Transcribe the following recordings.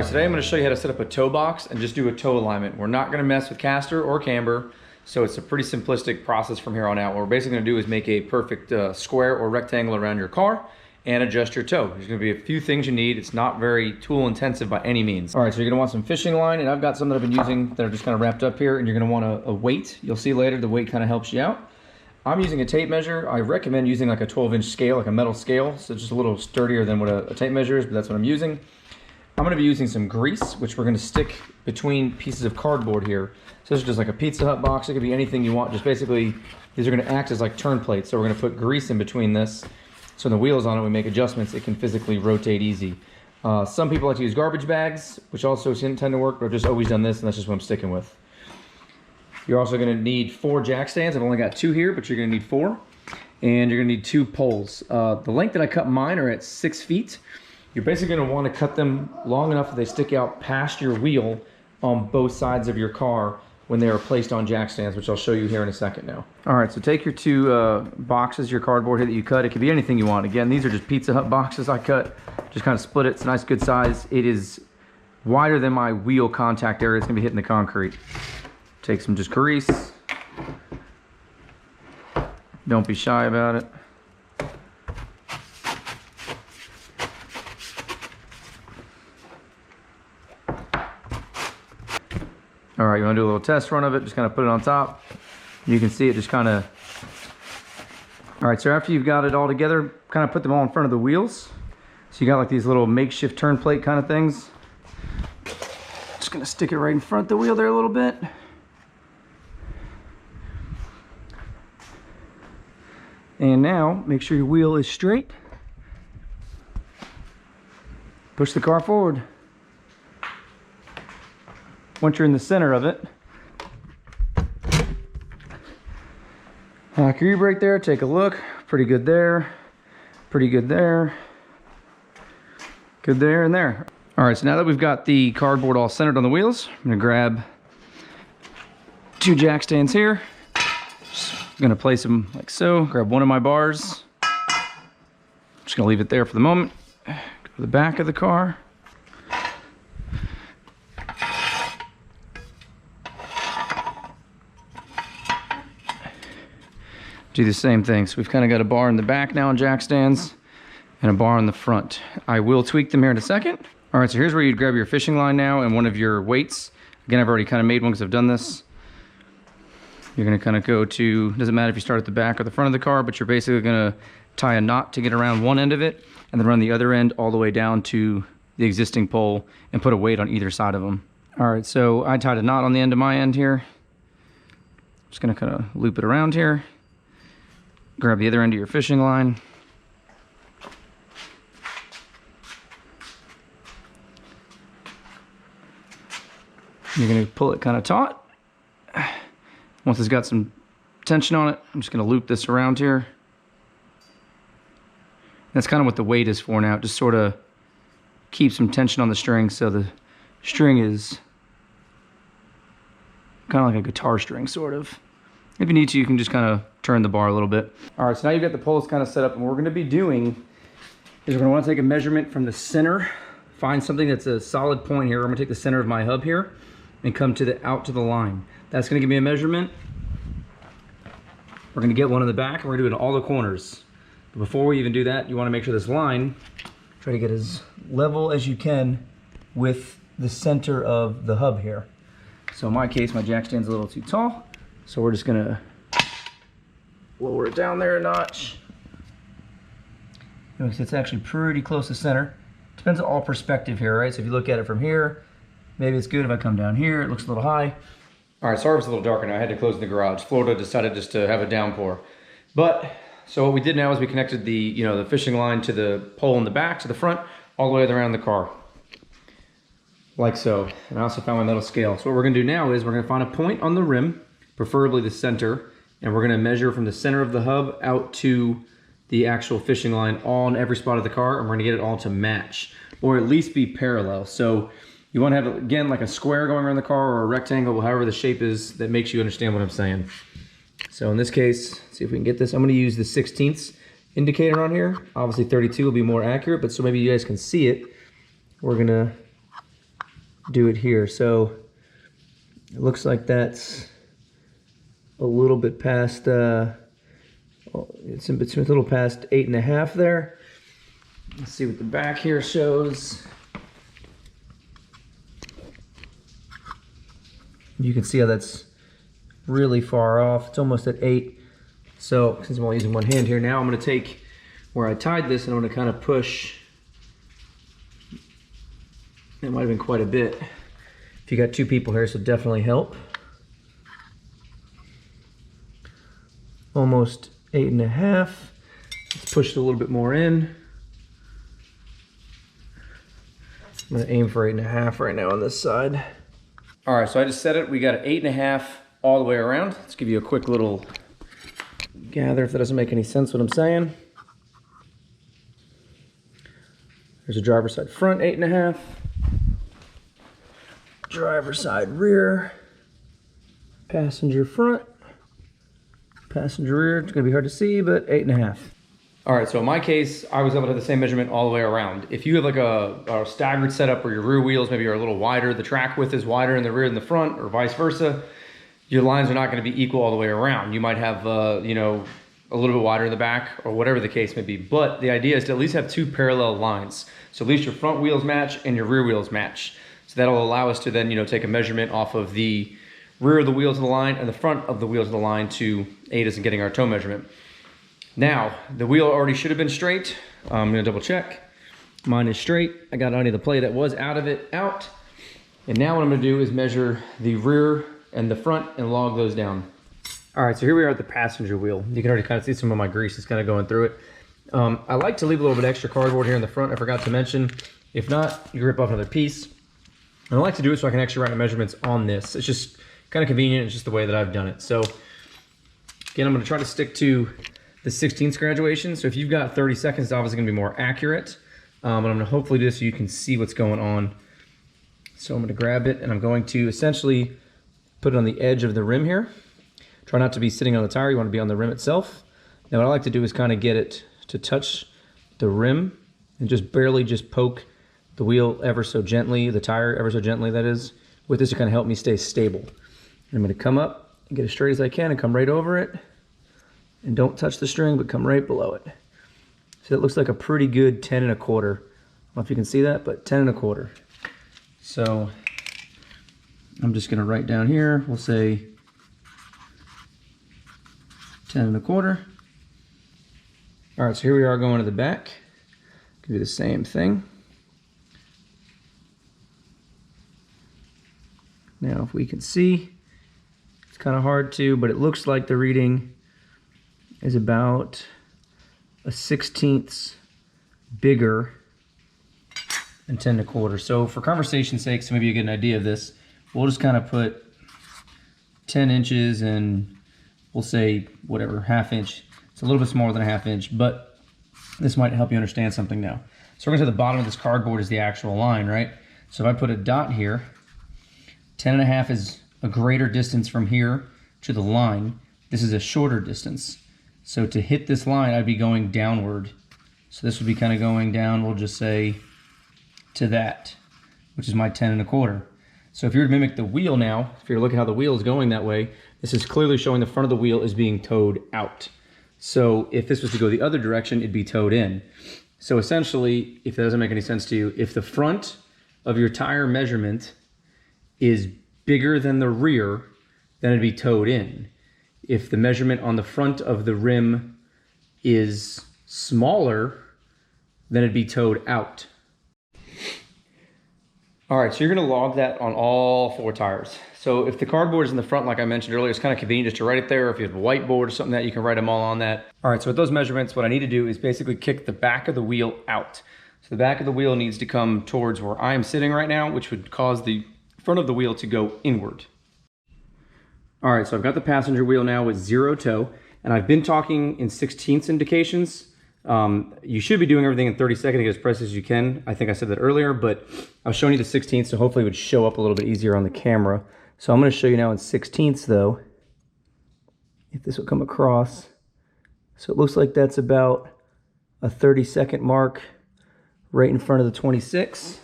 right, today I'm going to show you how to set up a toe box and just do a toe alignment. We're not going to mess with caster or camber, so it's a pretty simplistic process from here on out. What we're basically going to do is make a perfect square or rectangle around your car and adjust your toe. There's going to be a few things you need. It's not very tool intensive by any means. All right, so you're going to want some fishing line, and I've got some that I've been using that are just kind of wrapped up here, and you're going to want a weight. You'll see later the weight kind of helps you out. I'm using a tape measure. I recommend using like a 12-inch scale, like a metal scale, so it's just a little sturdier than what a tape measure is, but that's what I'm using. I'm going to be using some grease, which we're going to stick between pieces of cardboard here. So this is just like a Pizza Hut box. It could be anything you want. Just basically, these are going to act as like turn plates. So we're going to put grease in between this. So when the wheels on it, we make adjustments, it can physically rotate easy. Some people like to use garbage bags, which also tend to work, but I've just always done this, and that's just what I'm sticking with. You're also going to need 4 jack stands. I've only got 2 here, but you're going to need 4. And you're going to need 2 poles. The length that I cut mine are at 6 feet. You're basically going to want to cut them long enough that they stick out past your wheel on both sides of your car when they are placed on jack stands, which I'll show you here in a second now. All right, so take your 2 boxes, your cardboard here that you cut. It could be anything you want. Again, these are just Pizza Hut boxes I cut. Just kind of split it. It's a nice, good size. It is wider than my wheel contact area. It's going to be hitting the concrete. Take some just grease. Don't be shy about it. All right, you want to do a little test run of it, just kind of put it on top. You can see it just kind of... All right, so after you've got it all together, kind of put them all in front of the wheels. So you got like these little makeshift turn plate kind of things. Just gonna stick it right in front of the wheel there a little bit. And now, make sure your wheel is straight. Push the car forward. Once you're in the center of it, lock your e-brake there, take a look. Pretty good there, pretty good there, good there and there. All right, so now that we've got the cardboard all centered on the wheels, I'm gonna grab 2 jack stands here. I'm gonna place them like so, grab one of my bars. Just gonna leave it there for the moment. Go to the back of the car. Do the same thing. So we've kind of got a bar in the back now on jack stands and a bar in the front. I will tweak them here in a second. All right, so here's where you'd grab your fishing line now and one of your weights. Again, I've already kind of made one because I've done this. You're gonna kind of go to, doesn't matter if you start at the back or the front of the car, but you're basically gonna tie a knot to get around one end of it and then run the other end all the way down to the existing pole and put a weight on either side of them. All right, so I tied a knot on the end of my end here. Just gonna kind of loop it around here. Grab the other end of your fishing line. You're gonna pull it kind of taut. Once it's got some tension on it, I'm just gonna loop this around here. That's kind of what the weight is for now. It just sort of keeps some tension on the string so the string is kind of like a guitar string, sort of. If you need to, you can just kind of turn the bar a little bit. All right, so now you've got the poles kind of set up, and what we're gonna be doing is we're gonna wanna take a measurement from the center, find something that's a solid point here. I'm gonna take the center of my hub here and come to out to the line. That's gonna give me a measurement. We're gonna get one in the back, and we're gonna do it in all the corners. But before we even do that, you wanna make sure this line, try to get as level as you can with the center of the hub here. So in my case, my jack stand's a little too tall, so we're just gonna lower it down there a notch. It's actually pretty close to center. Depends on all perspective here, right? So if you look at it from here, maybe it's good. If I come down here, it looks a little high. All right, sorry it's a little darker now. I had to close the garage. Florida decided just to have a downpour. But, so what we did now is we connected the, the fishing line to the pole in the back, to the front, all the way around the car. Like so. And I also found my metal scale. So what we're gonna do now is we're gonna find a point on the rim, preferably the center, and we're gonna measure from the center of the hub out to the actual fishing line on every spot of the car, and we're gonna get it all to match, or at least be parallel. So you wanna have, again, like a square going around the car or a rectangle, however the shape is that makes you understand what I'm saying. So in this case, let's see if we can get this. I'm gonna use the 16ths indicator on here. Obviously 32 will be more accurate, but so maybe you guys can see it. We're gonna do it here. So it looks like that's a little bit past, it's a little past 8.5 there. Let's see what the back here shows. You can see how that's really far off. It's almost at 8. So since I'm only using one hand here now, I'm going to take where I tied this and I'm going to kind of push. It might have been quite a bit. If you got 2 people here, so definitely help. Almost 8.5. Let's push it a little bit more in. I'm going to aim for 8.5 right now on this side. All right, so I just set it. We got an 8.5 all the way around. Let's give you a quick little gather if that doesn't make any sense what I'm saying. There's a driver's side front, 8.5. Driver's side rear. Passenger front. Passenger rear. It's gonna be hard to see, but 8.5. All right, so in my case, I was able to have the same measurement all the way around. If you have like a staggered setup where your rear wheels maybe are a little wider, the track width is wider in the rear than the front, or vice versa, your lines are not going to be equal all the way around. You might have, you know, a little bit wider in the back, or whatever the case may be. But the idea is to at least have 2 parallel lines. So at least your front wheels match and your rear wheels match. So that'll allow us to then, you know, take a measurement off of the rear of the wheels of the line and the front of the wheels of the line to aid us in getting our toe measurement. Now, the wheel already should have been straight. I'm gonna double check. Mine is straight. I got any of the play that was out of it out. And now what I'm gonna do is measure the rear and the front and log those down. All right, so here we are at the passenger wheel. You can already kind of see some of my grease is kind of going through it. I like to leave a little bit extra cardboard here in the front, I forgot to mention. If not, you rip off another piece. And I like to do it so I can actually write my measurements on this. It's just kind of convenient, it's just the way that I've done it. So again, I'm gonna try to stick to the 16th graduation. So if you've got 30 seconds, it's obviously gonna be more accurate. And I'm gonna hopefully do this so you can see what's going on. So I'm gonna grab it and I'm going to essentially put it on the edge of the rim here. Try not to be sitting on the tire, you wanna be on the rim itself. Now what I like to do is kind of get it to touch the rim and just barely just poke the wheel ever so gently, the tire ever so gently that is, with this to kind of help me stay stable. And I'm gonna come up and get as straight as I can and come right over it. And don't touch the string, but come right below it. So it looks like a pretty good 10 1/4. I don't know if you can see that, but 10 1/4. So I'm just gonna write down here, we'll say 10 1/4. All right, so here we are going to the back. Can do the same thing. Now, if we can see, it's kind of hard to, but it looks like the reading is about a 1/16 bigger than 10 1/4. So for conversation's sake, so maybe you get an idea of this, we'll just kind of put 10 inches and we'll say whatever, 1/2 inch. It's a little bit smaller than a 1/2 inch, but this might help you understand something now. So we're gonna say the bottom of this cardboard is the actual line, right? So if I put a dot here, 10 1/2 is a greater distance from here to the line. This is a shorter distance. So to hit this line, I'd be going downward. So this would be kind of going down, we'll just say, to that, which is my 10 1/4. So if you were to mimic the wheel now, if you're looking how the wheel is going that way, this is clearly showing the front of the wheel is being towed out. So if this was to go the other direction, it'd be towed in. So essentially, if that doesn't make any sense to you, if the front of your tire measurement is bigger than the rear, then it'd be towed in. If the measurement on the front of the rim is smaller, then it'd be towed out. All right, so you're gonna log that on all 4 tires. So if the cardboard is in the front, like I mentioned earlier, it's kind of convenient just to write it there. If you have a whiteboard or something that you can write them all on that. All right, so with those measurements, what I need to do is basically kick the back of the wheel out. So the back of the wheel needs to come towards where I am sitting right now, which would cause the front of the wheel to go inward. All right, so I've got the passenger wheel now with 0 toe, and I've been talking in 1/16 indications. You should be doing everything in 30 seconds to get as precise as you can. I think I said that earlier, but I was showing you the 16th, so hopefully it would show up a little bit easier on the camera. So I'm gonna show you now in 16ths though, if this will come across. So it looks like that's about a 30-second mark right in front of the 26.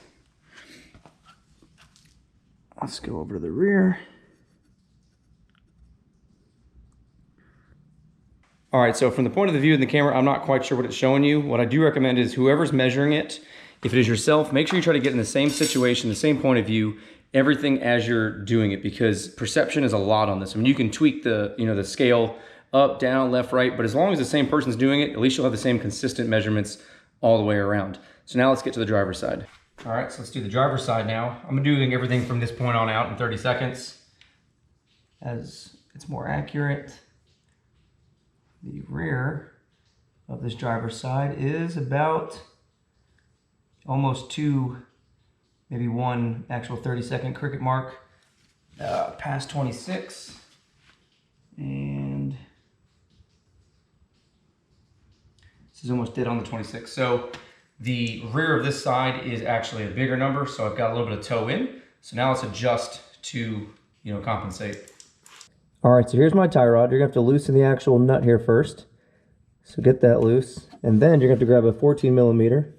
Let's go over to the rear. All right, so from the point of the view in the camera, I'm not quite sure what it's showing you. What I do recommend is whoever's measuring it, if it is yourself, make sure you try to get in the same situation, the same point of view, everything as you're doing it, because perception is a lot on this. I mean, you can tweak the, the scale up, down, left, right, but as long as the same person's doing it, at least you'll have the same consistent measurements all the way around. So now let's get to the driver's side. All right, so let's do the driver's side now. I'm doing everything from this point on out in 30 seconds as it's more accurate. The rear of this driver's side is about almost 2, maybe 1 actual 30-second cricket mark past 26. And this is almost dead on the 26. So the rear of this side is actually a bigger number, so I've got a little bit of toe in. So now let's adjust to, compensate. All right, so here's my tie rod. You're gonna have to loosen the actual nut here first. So get that loose. And then you're gonna have to grab a 14 millimeter.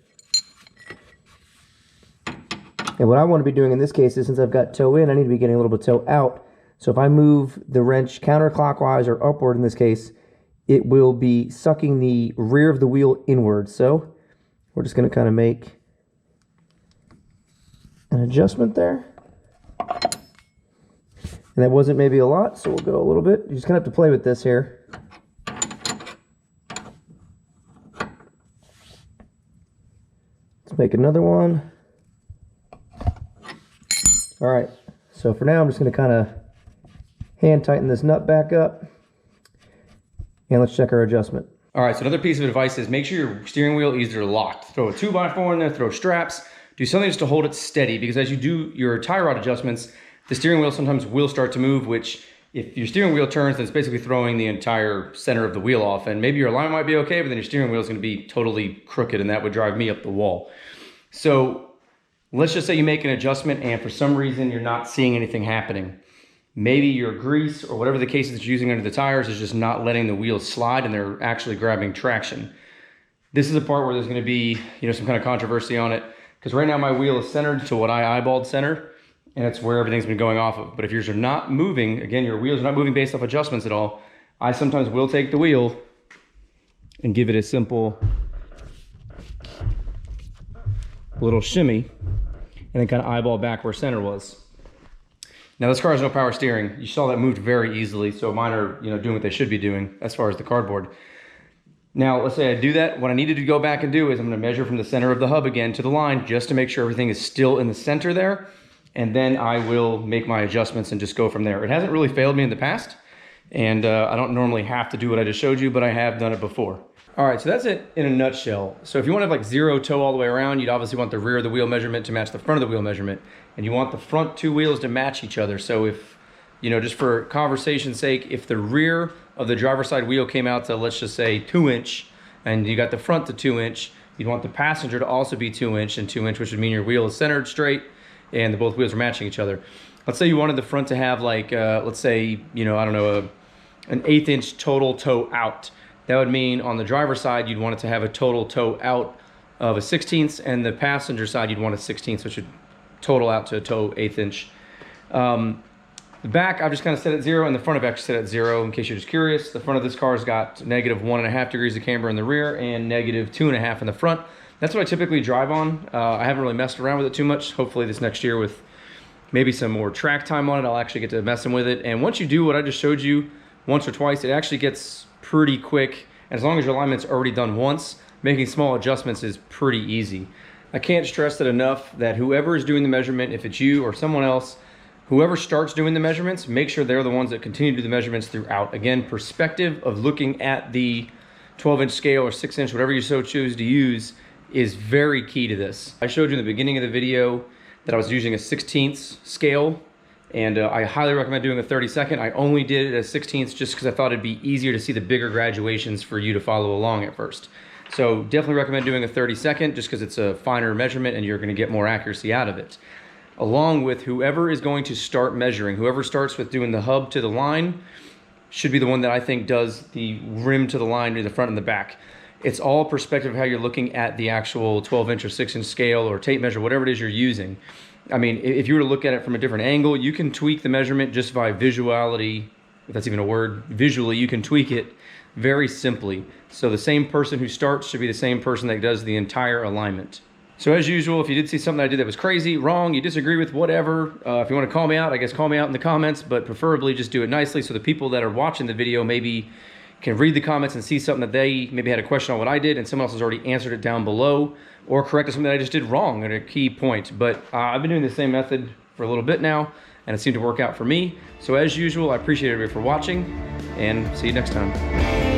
And what I wanna be doing in this case is, since I've got toe in, I need to be getting a little bit of toe out. So if I move the wrench counterclockwise or upward in this case, it will be sucking the rear of the wheel inward. So we're just gonna kind of make an adjustment there. And that wasn't maybe a lot, so we'll go a little bit. You're just gonna have to play with this here. Let's make another one. All right, so for now I'm just gonna kind of hand tighten this nut back up. And let's check our adjustment. All right, so another piece of advice is make sure your steering wheel is either locked. Throw a 2x4 in there, throw straps, do something just to hold it steady, because as you do your tie rod adjustments, the steering wheel sometimes will start to move, which if your steering wheel turns, then it's basically throwing the entire center of the wheel off. And maybe your alignment might be okay, but then your steering wheel is going to be totally crooked, and that would drive me up the wall. So let's just say you make an adjustment and for some reason you're not seeing anything happening. Maybe your grease or whatever the case is that you're using under the tires is just not letting the wheels slide and they're actually grabbing traction. This is a part where there's going to be, some kind of controversy on it, because right now my wheel is centered to what I eyeballed center. And it's where everything's been going off of. But if yours are not moving, again, your wheels are not moving based off adjustments at all, I sometimes will take the wheel and give it a simple little shimmy and then kind of eyeball back where center was. Now this car has no power steering. You saw that moved very easily, so mine are doing what they should be doing as far as the cardboard. Now let's say I do that. What I needed to go back and do is I'm going to measure from the center of the hub again to the line just to make sure everything is still in the center there. And then I will make my adjustments and just go from there. It hasn't really failed me in the past, and I don't normally have to do what I just showed you, but I have done it before. All right, so that's it in a nutshell. So if you want to have like 0 toe all the way around, you'd obviously want the rear of the wheel measurement to match the front of the wheel measurement, and you want the front 2 wheels to match each other. So if, just for conversation's sake, if the rear of the driver's side wheel came out to, let's just say 2-inch, and you got the front to 2-inch, you'd want the passenger to also be 2-inch and 2-inch, which would mean your wheel is centered straight and both wheels are matching each other. Let's say you wanted the front to have like, let's say, I don't know, an 1/8 inch total toe out. That would mean on the driver's side, you'd want it to have a total toe out of a 1/16, and the passenger side, you'd want a 1/16, which would total out to a toe 1/8 inch. The back, I've just kind of set at 0, and the front I've actually set at 0, in case you're just curious. The front of this car's got -1.5 degrees of camber in the rear and -2.5 in the front. That's what I typically drive on. I haven't really messed around with it too much. Hopefully this next year with maybe some more track time on it, I'll actually get to messing with it. And once you do what I just showed you once or twice, it actually gets pretty quick. And as long as your alignment's already done once, making small adjustments is pretty easy. I can't stress it enough that whoever is doing the measurement, if it's you or someone else, whoever starts doing the measurements, make sure they're the ones that continue to do the measurements throughout. Again, perspective of looking at the 12-inch scale or 6-inch, whatever you so choose to use, is very key to this. I showed you in the beginning of the video that I was using a 1/16 scale, and I highly recommend doing a 32nd. I only did it as 1/16 just because I thought it'd be easier to see the bigger graduations for you to follow along at first. So definitely recommend doing a 32nd just because it's a finer measurement and you're going to get more accuracy out of it. Along with whoever is going to start measuring, whoever starts with doing the hub to the line should be the one that I think does the rim to the line to the front and the back. It's all perspective of how you're looking at the actual 12-inch or 6-inch scale or tape measure, whatever it is you're using. I mean, if you were to look at it from a different angle, you can tweak the measurement just by visuality, if that's even a word. Visually, you can tweak it very simply. So the same person who starts should be the same person that does the entire alignment. So as usual, if you did see something I did that was crazy, wrong, you disagree with, whatever, if you want to call me out, I guess call me out in the comments, but preferably just do it nicely so the people that are watching the video maybe can read the comments and see something that they maybe had a question on what I did and someone else has already answered it down below, or corrected something that I just did wrong at a key point. But I've been doing the same method for a little bit now, and it seemed to work out for me. So as usual, I appreciate everybody for watching, and see you next time.